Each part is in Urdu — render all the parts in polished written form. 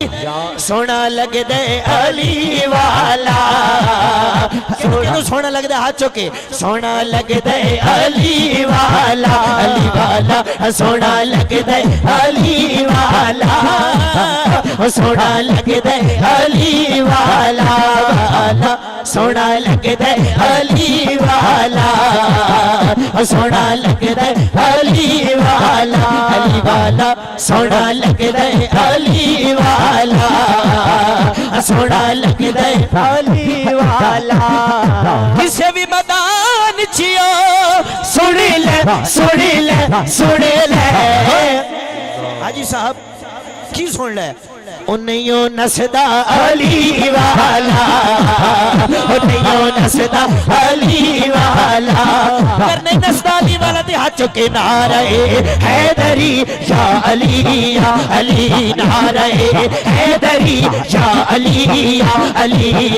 سونا لگ دے علی والا سونا لگ دے ہاتھ چوکے سونا لگ دے علی والا سونا لگ دے علی والا سونا لگ دے علی والا سونا لگ دے علی والا سونا لگ دے علی والا سونا لگ دے علی والا سونا لگ دے علی والا کسے بھی مدان چیو سنی لے حاجی صاحب کی سن لے انہیوں نسدہ علی والا انہیوں نسدہ علی والا کرنے نسدہ علی والا دے ہاتھ چکے نعرہ حیدری یا علی نعرہ حیدری یا علی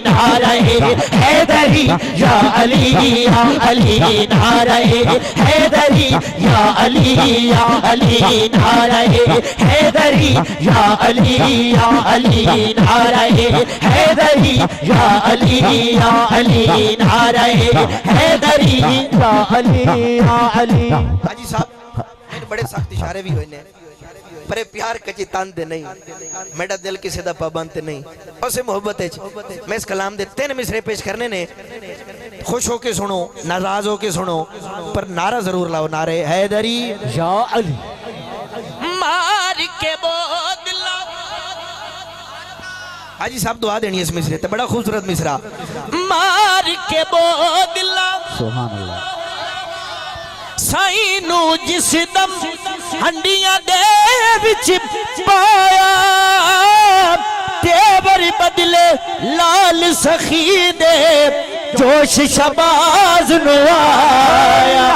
نعرہ حیدری یا علی نعرہ حیدری یا علی نعرہ حیدری یا علی نعرہ حیدری یا علی نعرہ حیدری یا علی حاجی صاحب بڑے سخت اشارے بھی ہوئے نے پر پیار کچی تان دے نہیں میرا دل کسی دا پابند تے نہیں اسے محبت ہے میں اس کلام دے 3 مصرے پیش کرنے نے خوش ہو کے سنو ناراض ہو کے سنو پر نعرہ ضرور لاؤ نعرہ حیدری یا علی مار کے بود حاجی صاحب دعا دینی اس مصرے تے بڑا خوبصورت مصرہ مار کے بود سبحان اللہ سائنو جس دم ہنڈیاں دے وچ پایا تیور بدلے لال سخی دے جوش شباز نو آیا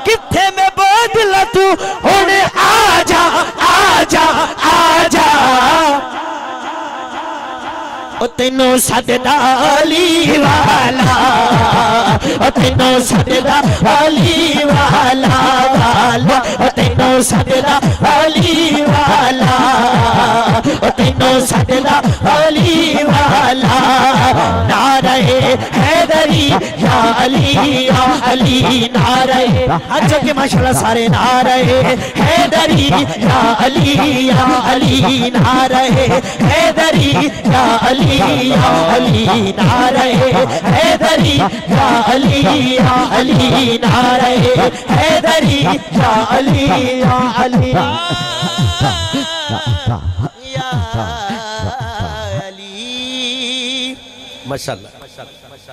کتھے میں بدلا تو ہونے آجا تینوں سجدہ علی والا تینوں سجدہ علی والا تینوں سجدہ علی والا تینوں سجدہ علی والا نعرہ حیدری یا علی نعرہ اچھا کہ ماشاءاللہ سارے نعرہ حیدری یا علی نعرہ حیدری یا علی نعرہ حیدری یا علی نعرہ حیدری یا علی ماشاءاللہ